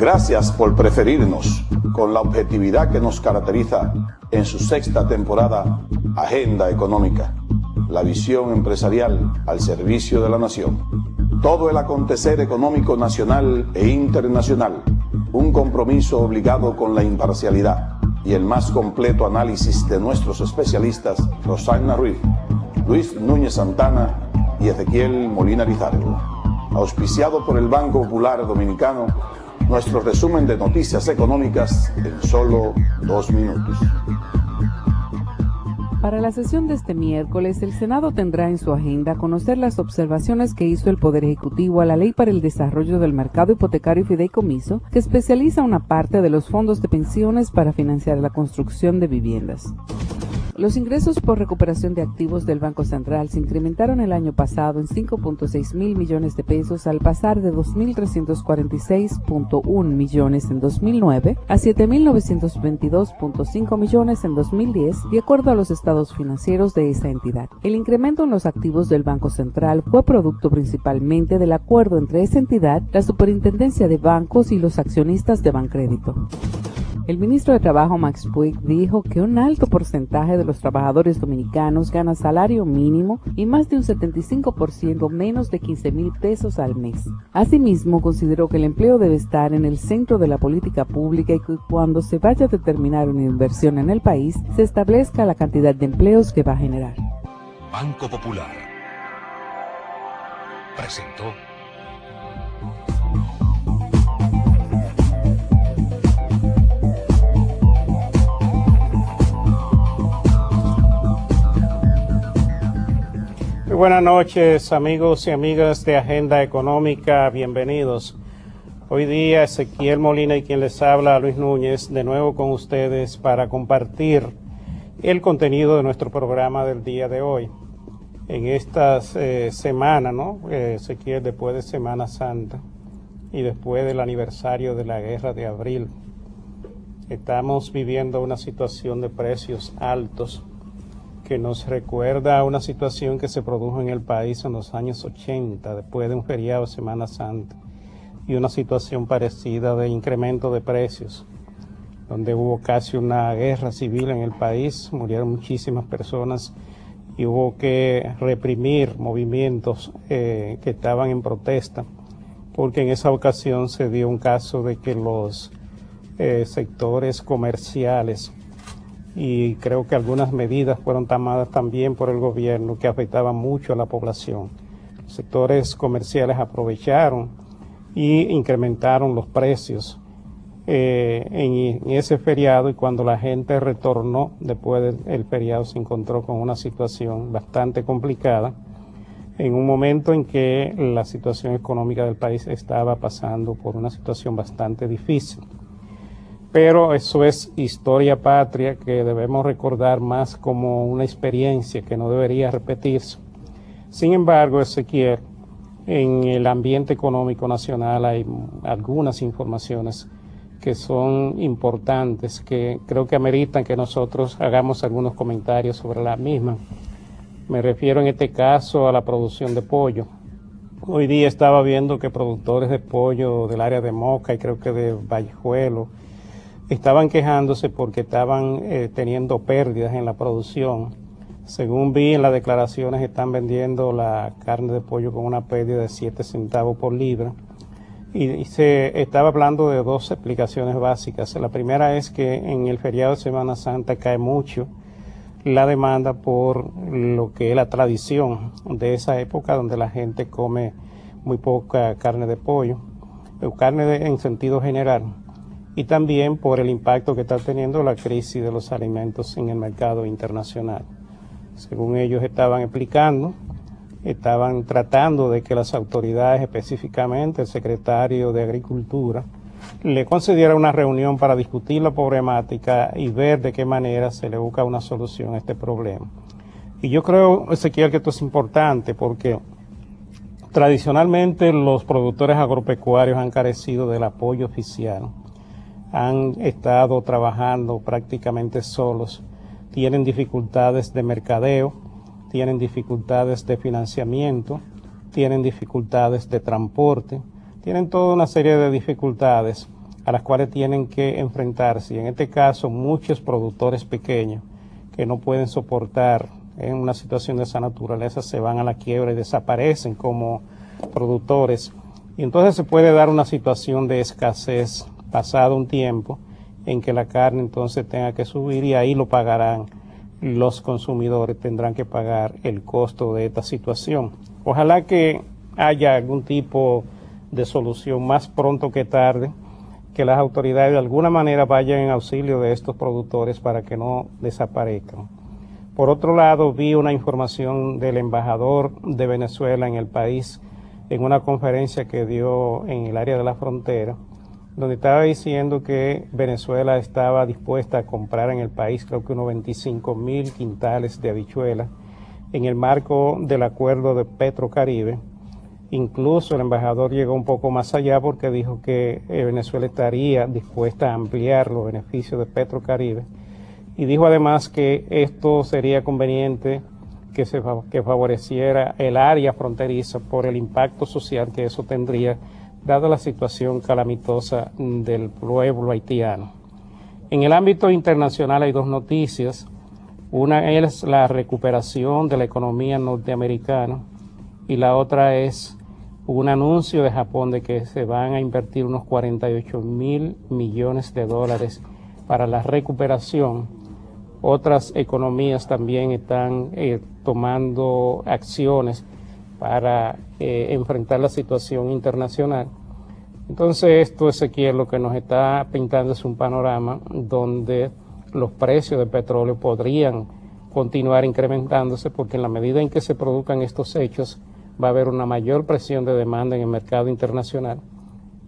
Gracias por preferirnos con la objetividad que nos caracteriza en su sexta temporada Agenda Económica, la visión empresarial al servicio de la nación. Todo el acontecer económico nacional e internacional, un compromiso obligado con la imparcialidad y el más completo análisis de nuestros especialistas Rosana Ruiz, Luis Núñez Santana y Ezequiel Molina Lizardo. Auspiciado por el Banco Popular Dominicano, nuestro resumen de noticias económicas en solo 2 minutos. Para la sesión de este miércoles, el Senado tendrá en su agenda conocer las observaciones que hizo el Poder Ejecutivo a la Ley para el Desarrollo del Mercado Hipotecario y Fideicomiso, que especializa una parte de los fondos de pensiones para financiar la construcción de viviendas. Los ingresos por recuperación de activos del Banco Central se incrementaron el año pasado en 5.6 mil millones de pesos al pasar de 2.346.1 millones en 2009 a 7.922.5 millones en 2010, de acuerdo a los estados financieros de esa entidad. El incremento en los activos del Banco Central fue producto principalmente del acuerdo entre esa entidad, la Superintendencia de Bancos y los accionistas de Bancrédito. El ministro de Trabajo, Max Puig, dijo que un alto porcentaje de los trabajadores dominicanos gana salario mínimo y más de un 75% menos de 15,000 pesos al mes. Asimismo, consideró que el empleo debe estar en el centro de la política pública y que cuando se vaya a determinar una inversión en el país, se establezca la cantidad de empleos que va a generar. Banco Popular presentó Buenas noches, amigos y amigas de Agenda Económica, bienvenidos. Hoy día Ezequiel Molina y quien les habla, Luis Núñez, de nuevo con ustedes para compartir el contenido de nuestro programa del día de hoy. En esta semana, Ezequiel, después de Semana Santa y después del aniversario de la Guerra de Abril, estamos viviendo una situación de precios altos que nos recuerda a una situación que se produjo en el país en los años 80, después de un feriado de Semana Santa, y una situación parecida de incremento de precios, donde hubo casi una guerra civil en el país, murieron muchísimas personas y hubo que reprimir movimientos que estaban en protesta, porque en esa ocasión se dio un caso de que los sectores comerciales, y creo que algunas medidas fueron tomadas también por el gobierno que afectaban mucho a la población. Los sectores comerciales aprovecharon y incrementaron los precios en ese feriado, y cuando la gente retornó después del feriado se encontró con una situación bastante complicada, en un momento en que la situación económica del país estaba pasando por una situación bastante difícil. Pero eso es historia patria que debemos recordar más como una experiencia que no debería repetirse. Sin embargo, Ezequiel, en el ambiente económico nacional hay algunas informaciones que son importantes, que creo que ameritan que nosotros hagamos algunos comentarios sobre la misma. Me refiero en este caso a la producción de pollo. Hoy día estaba viendo que productores de pollo del área de Moca y creo que de Vallejuelo estaban quejándose porque estaban teniendo pérdidas en la producción. Según vi en las declaraciones, están vendiendo la carne de pollo con una pérdida de 7 centavos por libra. Y se estaba hablando de 2 explicaciones básicas. La primera es que en el feriado de Semana Santa cae mucho la demanda por lo que es la tradición de esa época, donde la gente come muy poca carne de pollo, o en sentido general. Y también por el impacto que está teniendo la crisis de los alimentos en el mercado internacional. Según ellos estaban explicando, estaban tratando de que las autoridades, específicamente el secretario de Agricultura, le concediera una reunión para discutir la problemática y ver de qué manera se le busca una solución a este problema. Y yo creo, Ezequiel, que esto es importante porque tradicionalmente los productores agropecuarios han carecido del apoyo oficial. Han estado trabajando prácticamente solos, tienen dificultades de mercadeo, tienen dificultades de financiamiento, tienen dificultades de transporte, tienen toda una serie de dificultades a las cuales tienen que enfrentarse. Y en este caso, muchos productores pequeños que no pueden soportar en una situación de esa naturaleza se van a la quiebra y desaparecen como productores. Y entonces se puede dar una situación de escasez pasado un tiempo en que la carne entonces tenga que subir, y ahí lo pagarán los consumidores, tendrán que pagar el costo de esta situación. Ojalá que haya algún tipo de solución más pronto que tarde, que las autoridades de alguna manera vayan en auxilio de estos productores para que no desaparezcan. Por otro lado, vi una información del embajador de Venezuela en el país en una conferencia que dio en el área de la frontera, donde estaba diciendo que Venezuela estaba dispuesta a comprar en el país creo que unos 25.000 quintales de habichuelas en el marco del acuerdo de Petrocaribe. Incluso el embajador llegó un poco más allá porque dijo que Venezuela estaría dispuesta a ampliar los beneficios de Petrocaribe, y dijo además que esto sería conveniente que favoreciera el área fronteriza por el impacto social que eso tendría, dada la situación calamitosa del pueblo haitiano. En el ámbito internacional hay dos noticias. Una es la recuperación de la economía norteamericana y la otra es un anuncio de Japón de que se van a invertir unos 48.000 millones de dólares para la recuperación. Otras economías también están tomando acciones para enfrentar la situación internacional. Entonces esto, Ezequiel, lo que nos está pintando es un panorama donde los precios de petróleo podrían continuar incrementándose, porque en la medida en que se produzcan estos hechos va a haber una mayor presión de demanda en el mercado internacional,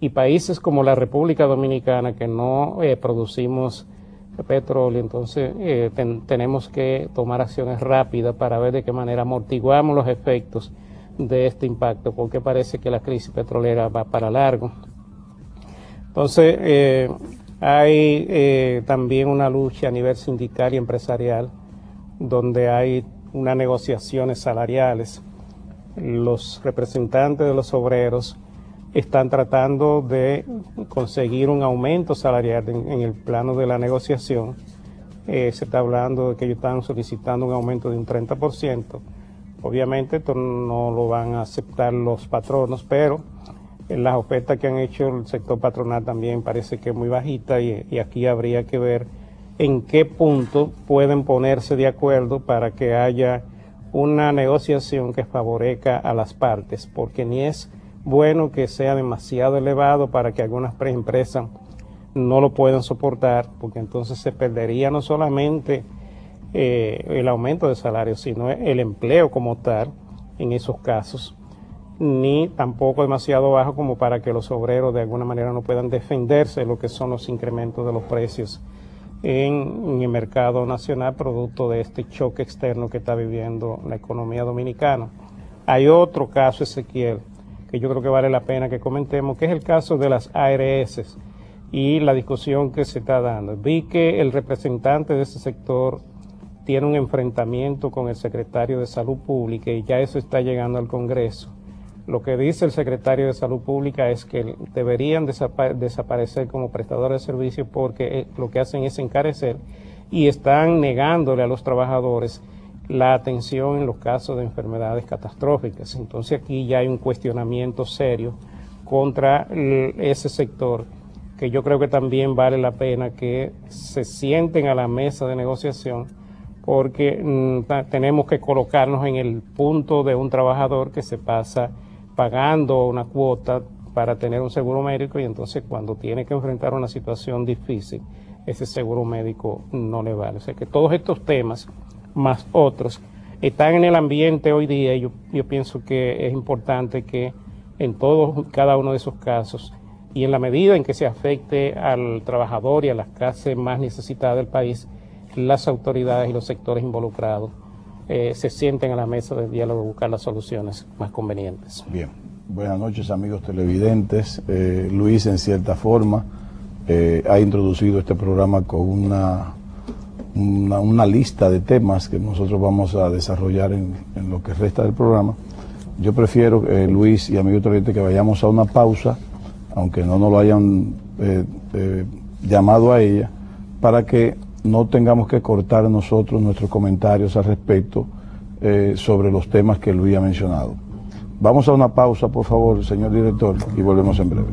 y países como la República Dominicana, que no producimos petróleo, entonces tenemos que tomar acciones rápidas para ver de qué manera amortiguamos los efectos de este impacto, porque parece que la crisis petrolera va para largo. Entonces hay también una lucha a nivel sindical y empresarial, donde hay unas negociaciones salariales. Los representantes de los obreros están tratando de conseguir un aumento salarial en el plano de la negociación. Se está hablando de que ellos están solicitando un aumento de un 30%. Obviamente esto no lo van a aceptar los patronos, pero en las ofertas que han hecho el sector patronal también parece que es muy bajita, y aquí habría que ver en qué punto pueden ponerse de acuerdo para que haya una negociación que favorezca a las partes, porque ni es bueno que sea demasiado elevado para que algunas empresas no lo puedan soportar, porque entonces se perdería no solamente el aumento de salario, sino el empleo como tal en esos casos, ni tampoco demasiado bajo como para que los obreros de alguna manera no puedan defenderse de lo que son los incrementos de los precios en el mercado nacional, producto de este choque externo que está viviendo la economía dominicana. Hay otro caso, Ezequiel, que yo creo que vale la pena que comentemos, que es el caso de las ARS y la discusión que se está dando. Vi que el representante de ese sector tiene un enfrentamiento con el secretario de Salud Pública, y ya eso está llegando al Congreso. Lo que dice el secretario de Salud Pública es que deberían desaparecer como prestadores de servicios, porque lo que hacen es encarecer y están negándole a los trabajadores la atención en los casos de enfermedades catastróficas. Entonces aquí ya hay un cuestionamiento serio contra ese sector, que yo creo que también vale la pena que se sienten a la mesa de negociación, porque tenemos que colocarnos en el punto de un trabajador que se pasa pagando una cuota para tener un seguro médico, y entonces cuando tiene que enfrentar una situación difícil, ese seguro médico no le vale. O sea que todos estos temas, más otros, están en el ambiente hoy día, y yo pienso que es importante que en cada uno de esos casos, y en la medida en que se afecte al trabajador y a las clases más necesitadas del país, las autoridades y los sectores involucrados se sienten a la mesa de diálogo a buscar las soluciones más convenientes. Bien, buenas noches, amigos televidentes. Luis, en cierta forma, ha introducido este programa con una lista de temas que nosotros vamos a desarrollar en lo que resta del programa. Yo prefiero, Luis y amigos televidentes, que vayamos a una pausa, aunque no nos lo hayan llamado a ella para que no tengamos que cortar nosotros nuestros comentarios al respecto sobre los temas que Luis ha mencionado. Vamos a una pausa, por favor, señor director, y volvemos en breve.